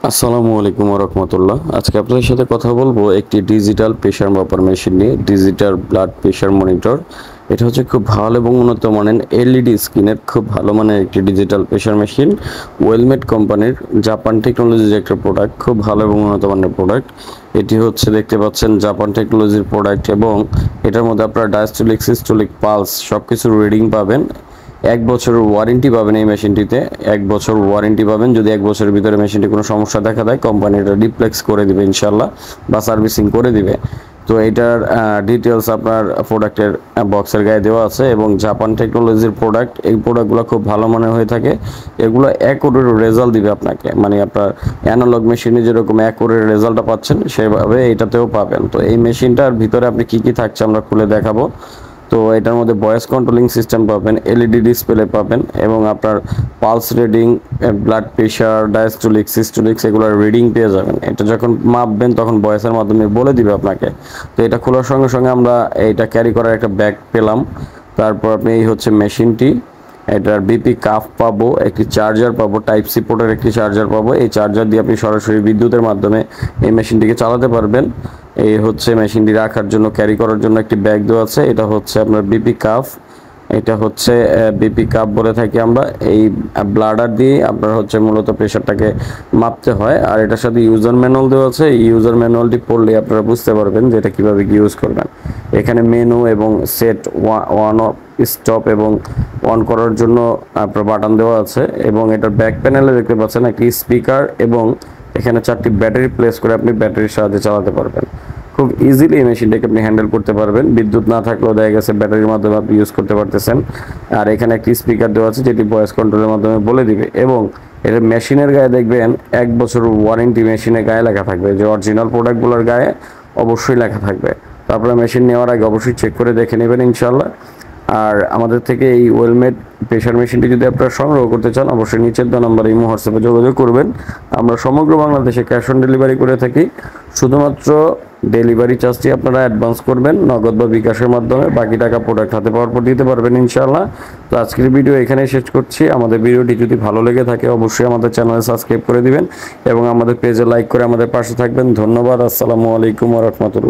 আসসালামু আলাইকুম ওয়া রাহমাতুল্লাহ। আজকে আপনাদের সাথে কথা বলবো একটি ডিজিটাল প্রেসার মাপার মেশিন নিয়ে, ডিজিটাল ব্লাড প্রেসার মনিটর। এটা হচ্ছে খুব ভালো এবং উন্নত মানের এলইডি স্ক্রিনের খুব ভালো মানের একটি ডিজিটাল প্রেসার মেশিন। ওয়েলমেড কোম্পানির জাপান টেকনোলজির একটা প্রোডাক্ট, খুব ভালো এবং উন্নত মানের প্রোডাক্ট। এটি হচ্ছে দেখতে পাচ্ছেন জাপান টেকনোলজির প্রোডাক্ট এবং এটার মধ্যে আপনারা ডায়াস্টোলিক, সিস্টোলিক, পালস সব কিছুর রিডিং পাবেন। 1 বছরের ওয়ারেন্টি পাবেন এই মেশিনটিতে। 1 বছর ওয়ারেন্টি পাবেন। যদি 1 বছরের ভিতরে মেশিনটি কোনো সমস্যা দেখা দেয়, কোম্পানি এটা রিপ্লেস করে দিবে ইনশাল্লাহ, বা সার্ভিসিং করে দিবে। তো এটার ডিটেলস আপনার প্রোডাক্টের বক্সের গায়ে দেওয়া আছে এবং জাপান টেকনোলজির প্রোডাক্ট। এই প্রোডাক্টগুলো খুব ভালো মানের হয়ে থাকে। এগুলো অ্যাকুরেট রেজাল্ট দিবে আপনাকে, মানে আপনার অ্যানালগ মেশিনে যেরকম অ্যাকুরেট রেজাল্টটা পাচ্ছেন সেভাবে এটাতেও পাবেন। তো এই মেশিনটার ভিতরে আপনি কি কি থাকছে আমরা খুলে দেখাবো। তো এটার মধ্যে ভয়েস কন্ট্রোলিং সিস্টেম পাবেন, এলইডি ডিসপ্লে পাবেন এবং আপনার pulse reading, blood pressure, diastolic, systolic এগুলোর রিডিং পেয়ে যাবেন। এটা যখন মাপবেন তখন ভয়েসের মাধ্যমে বলে দিবে আপনাকে। তো এটা খোলার সঙ্গে সঙ্গে আমরা এইটা ক্যারি করার একটা ব্যাগ পেলাম। তারপর আপনি এই হচ্ছে মেশিনটি, এটার বিপি কাফ পাবো, একটি চার্জার পাবো, টাইপ সি পোর্টের একটি চার্জার পাবো। এই চার্জার দিয়ে আপনি সরাসরি বিদ্যুতের মাধ্যমে এই মেশিনটিকে চালাতে পারবেন। এই হচ্ছে মেশিনটি রাখার জন্য, ক্যারি করার জন্য একটি ব্যাগ দেওয়া আছে। এটা হচ্ছে আপনার বিপি কাফ, এটা হচ্ছে বিপি কাপ বলে থাকি আমরা। এই ব্লাডার দিয়ে আপনার হচ্ছে মূলত প্রেশারটাকে মাপতে হয়। আর এটার সাথে ইউজার ম্যানুয়াল দেওয়া আছে। এই ইউজার ম্যানুয়ালটি পড়লে আপনারা বুঝতে পারবেন যে এটা কীভাবে ইউজ করবেন। এখানে মেনু এবং সেট, ওয়ান অফ, স্টপ এবং অন করার জন্য আপনার বাটন দেওয়া আছে। এবং এটার ব্যাক প্যানেলে দেখতে পাচ্ছেন একটি স্পিকার এবং এখানে 4টি ব্যাটারি প্লেস করে আপনি ব্যাটারির সাহায্যে চালাতে পারবেন। খুব ইজিলি এই মেশিনটাকে আপনি হ্যান্ডেল করতে পারবেন। বিদ্যুৎ না থাকলেও দেখা গেছে ব্যাটারির মাধ্যমে আপনি ইউজ করতে পারতেছেন। আর এখানে একটি স্পিকার দেওয়া আছে যেটি ভয়েস কন্ট্রোলের মাধ্যমে বলে দিবে। এবং এটা মেশিনের গায়ে দেখবেন 1 বছর ওয়ারেন্টি মেশিনের গায়ে লেখা থাকবে, যে অরিজিনাল প্রোডাক্টগুলোর গায়ে অবশ্যই লেখা থাকবে। তারপরে মেশিন নেওয়ার আগে অবশ্যই চেক করে দেখে নেবেন ইনশাল্লাহ। আর আমাদের থেকে এই ওয়েলমেড প্রেশার মেশিনটি যদি আপনারা সংগ্রহ করতে চান, অবশ্যই নিচের দেওয়া নাম্বারে ইমো হোয়াটসঅ্যাপে যোগাযোগ করবেন। আমরা সমগ্র বাংলাদেশে ক্যাশ অন ডেলিভারি করে থাকি। শুধুমাত্র ডেলিভারি চার্জটি আপনারা অ্যাডভান্স করবেন নগদ বা বিকাশের মাধ্যমে, বাকি টাকা প্রোডাক্ট হাতে পাওয়ার পর দিতে পারবেন ইনশাআল্লাহ। তো আজকের ভিডিও এখানেই শেষ করছি। আমাদের ভিডিওটি যদি ভালো লেগে থাকে অবশ্যই আমাদের চ্যানেলে সাবস্ক্রাইব করে দিবেন এবং আমাদের পেজে লাইক করে আমাদের পাশে থাকবেন। ধন্যবাদ। আসসালামু আলাইকুম ওয়া রাহমাতুল্লাহ।